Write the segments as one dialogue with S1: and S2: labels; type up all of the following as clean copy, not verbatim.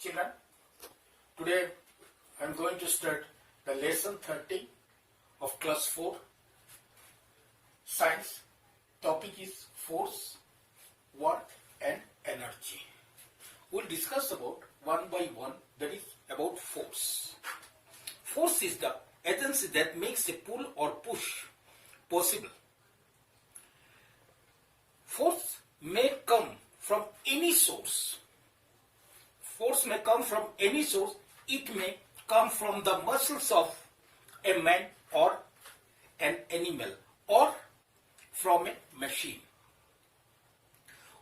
S1: Children, today I am going to start the lesson 13 of class 4 science. Topic is force, work and energy. We'll discuss about one by one, that is about force. Force is the agency that makes a pull or push possible. Force may come from any source. Force may come from any source. It may come from the muscles of a man or an animal or from a machine.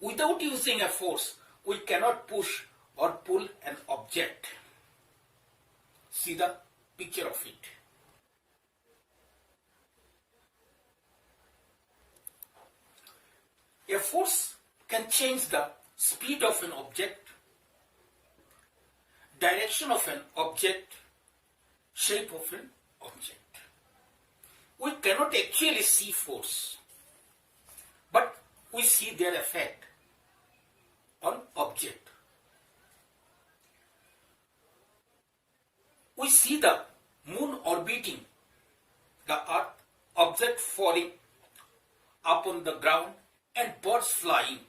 S1: Without using a force, we cannot push or pull an object. See the picture of it. A force can change the speed of an object, direction of an object, shape of an object. We cannot actually see force, but we see their effect on object. We see the moon orbiting the earth, object falling upon the ground, and birds flying.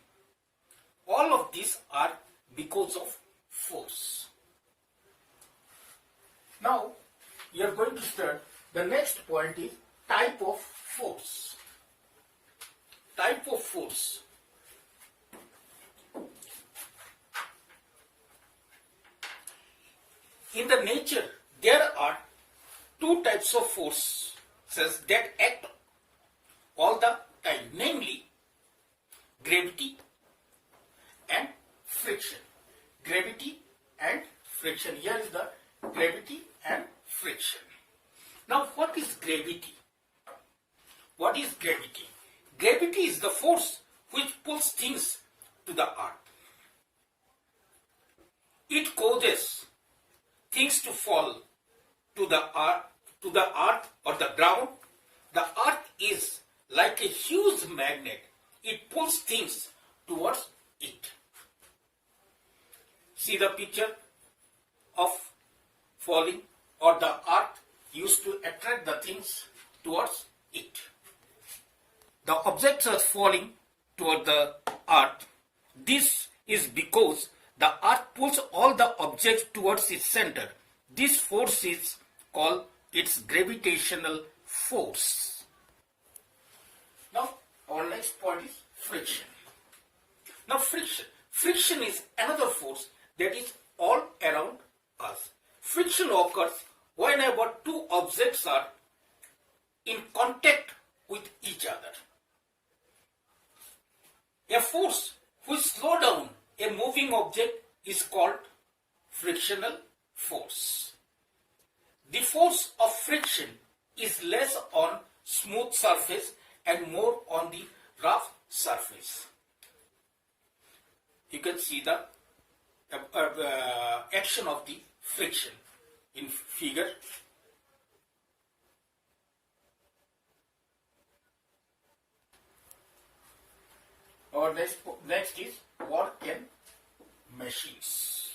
S1: All of these are because of force. Now, we are going to start. The next point is type of force. Type of force. In the nature, there are two types of forces that act all the time, namely gravity and friction. Gravity and friction. Here is the gravity and friction. Now, what is gravity? What is gravity? Gravity is the force which pulls things to the earth. It causes things to fall to the earth or the ground. The earth is like a huge magnet. It pulls things towards it. See the picture of falling, or the earth used to attract the things towards it. The objects are falling toward the earth. This is because the earth pulls all the objects towards its center. This force is called its gravitational force. Now, our next point is friction. Now, friction is another force that is all around us. Friction occurs whenever two objects are in contact with each other. A force which slows down a moving object is called frictional force. The force of friction is less on smooth surface and more on the rough surface. You can see the action of the friction in figure. Our next is work and machines.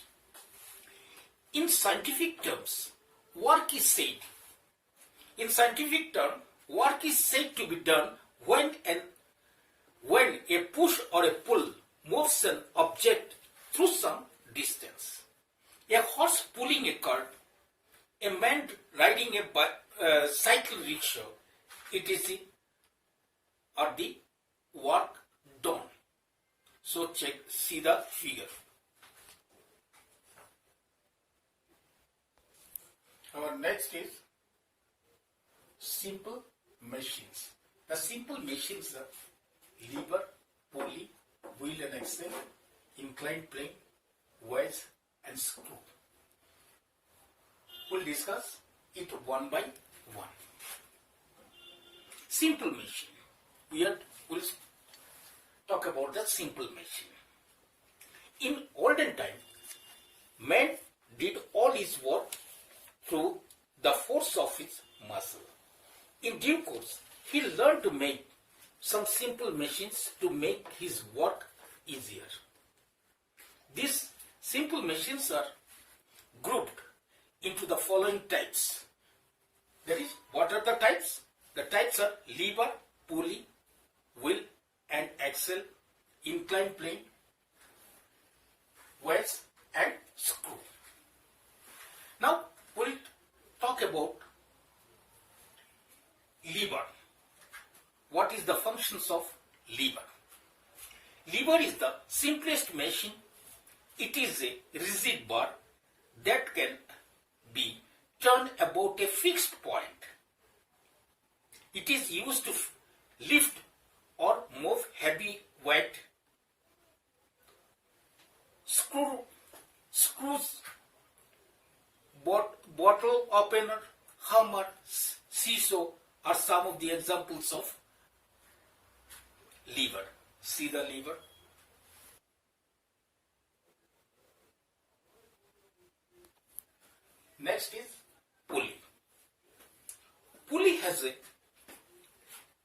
S1: In scientific terms, work is said. In scientific term, work is said to be done when a push or a pull moves an object through some distance. A horse pulling a cart, a man riding a cycle rickshaw, etc. are the work done. So see the figure. Our next is simple machines. The simple machines are lever, pulley, wheel and axle, incline plane, wedge and screw. We'll discuss it one by one. Simple machine. We'll talk about the simple machine. In olden time, man did all his work through the force of his muscle. In due course, he learned to make some simple machines to make his work easier. These Simple machines are grouped into the following types. That is, what are the types? The types are lever, pulley, wheel and axle, incline plane, wedge and screw. Now we'll talk about lever. What is the functions of lever? Lever is the simplest machine. It is a rigid bar that can be turned about a fixed point. It is used to lift or move heavy weight. Screws, bottle opener, hammer, seesaw are some of the examples of lever. See the lever. Next is pulley. Pulley has a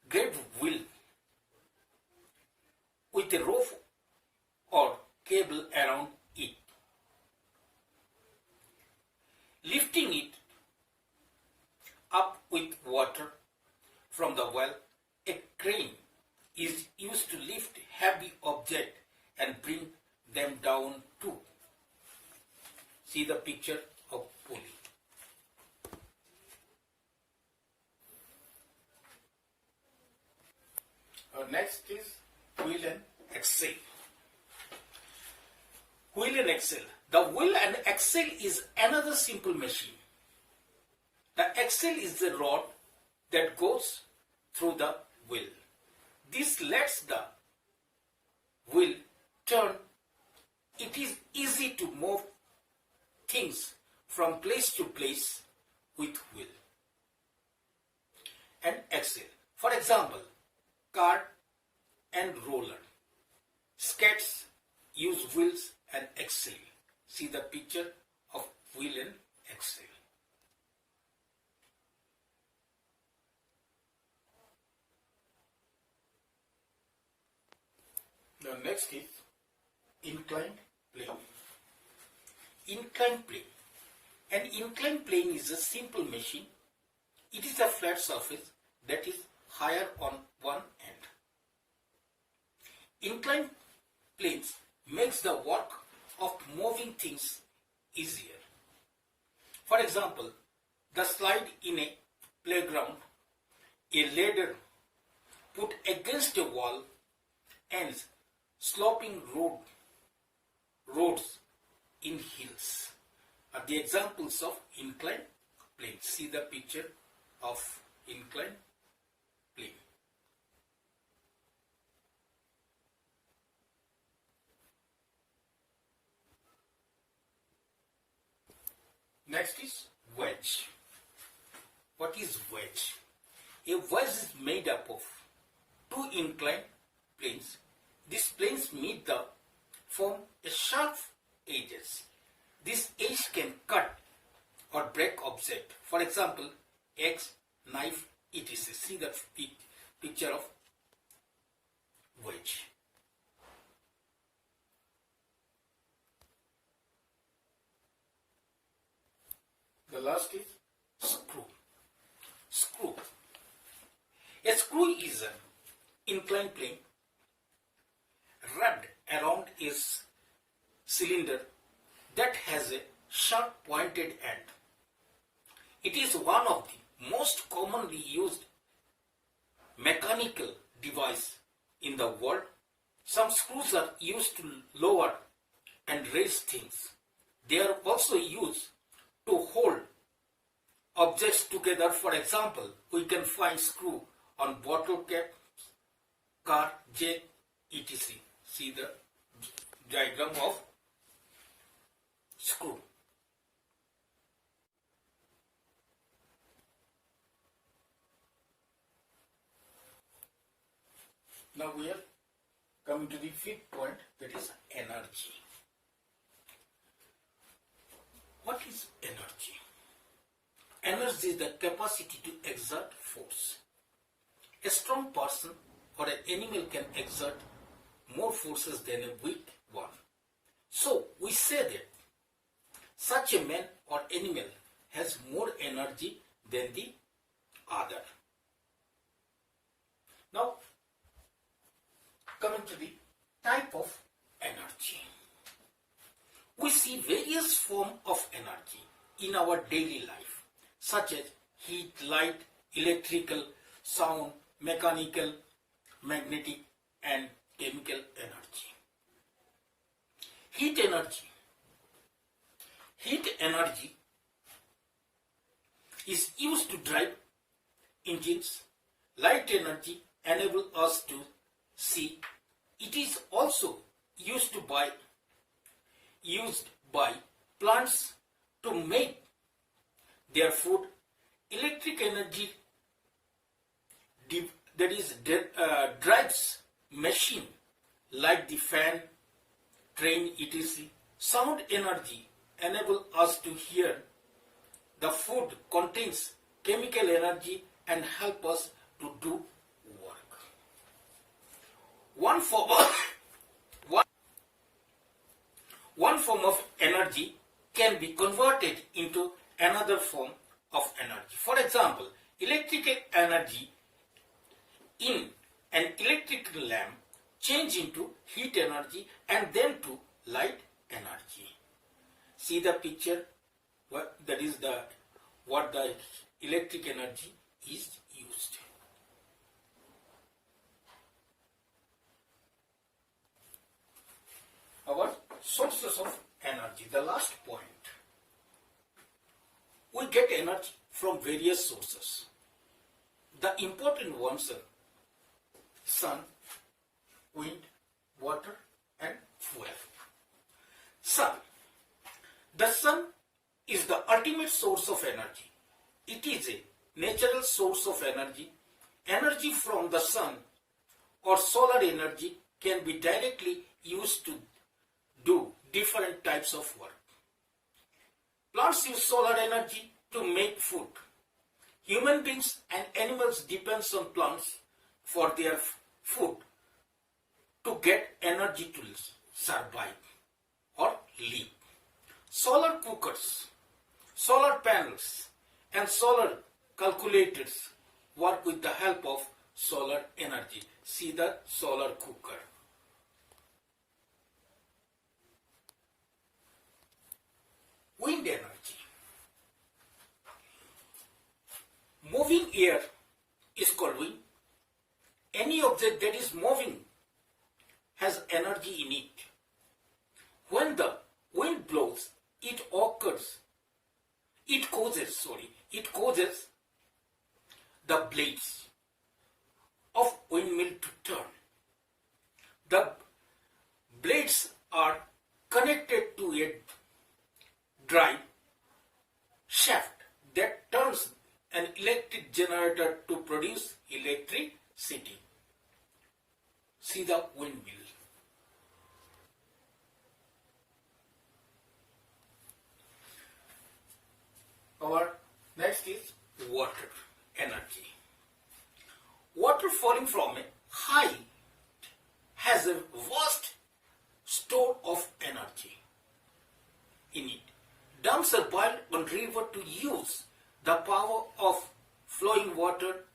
S1: great wheel with a rope or cable around it. Lifting it up with water from the well, a crane is used to lift heavy objects and bring them down too. See the picture of pulley. Next is wheel and axle. Wheel and axle. The wheel and axle is another simple machine. The axle is the rod that goes through the wheel. This lets the wheel turn. It is easy to move things from place to place with wheel and axle. For example, cart and roller. Skates use wheels and axle. See the picture of wheel and axle. Now next is inclined plane. Inclined plane. An inclined plane is a simple machine. It is a flat surface that is higher on one end. Inclined planes makes the work of moving things easier. For example, the slide in a playground, a ladder put against a wall, and sloping roads in hills are the examples of inclined planes. See the picture of inclined plane. Next is wedge. What is wedge? A wedge is made up of two inclined planes. These planes meet the form a sharp edges. This edge can cut or break object. For example, eggs, knife, etc. See the picture of wedge. The last is screw. Screw. A screw is an inclined plane wrapped around a cylinder that has a sharp pointed end. It is one of the most commonly used mechanical devices in the world. Some screws are used to lower and raise things. They are also used to hold objects together. For example, we can find screw on bottle cap, car, jet, etc. See the diagram of screw. Now we are coming to the fifth point, that is energy. What is energy? Energy is the capacity to exert force. A strong person or an animal can exert more forces than a weak one. So we say that such a man or animal has more energy than the other. Now, coming to the type of energy. We see various forms of energy in our daily life, such as heat, light, electrical, sound, mechanical, magnetic, and chemical energy. Heat energy. Heat energy is used to drive engines. Light energy enables us to see. It is also used by plants to make their food. Electric energy drives machine like the fan, train, etc. Sound energy enables us to hear. The food contains chemical energy and help us to do work. One form of energy can be converted into another form of energy. For example, electrical energy in an electrical lamp change into heat energy and then to light energy. See the picture. That is what the electric energy is used. Our sources of energy, the last point. We get energy from various sources. The important ones are sun, wind, water, and fuel. Sun. The sun is the ultimate source of energy. It is a natural source of energy. Energy from the sun or solar energy can be directly used to do different types of work. Plants use solar energy to make food. Human beings and animals depend on plants for their food to get energy to survive or live. Solar cookers, solar panels, and solar calculators work with the help of solar energy. See the solar cooker. Wind energy. Moving air is called wind. Any object that is moving has energy in it. When the wind blows, it causes the blades of windmill to turn. The blades are connected to a drive shaft that turns an electric generator to produce electricity. See the windmill. Our next is water energy. Water falling from a height has a vast store of energy in it. Dams are built on river to use the power of flowing water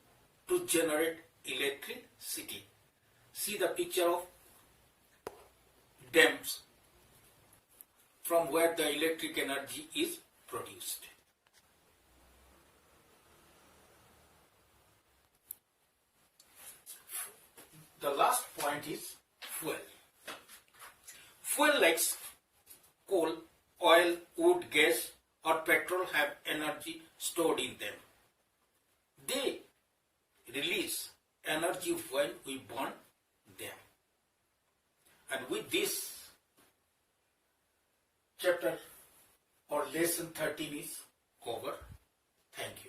S1: to generate electricity. See the picture of dams from where the electric energy is produced. The last point is fuel. Fuel like coal, oil, wood, gas or petrol have energy stored in them. They release energy when we burn them. And with this, chapter or lesson 13 is over. Thank you.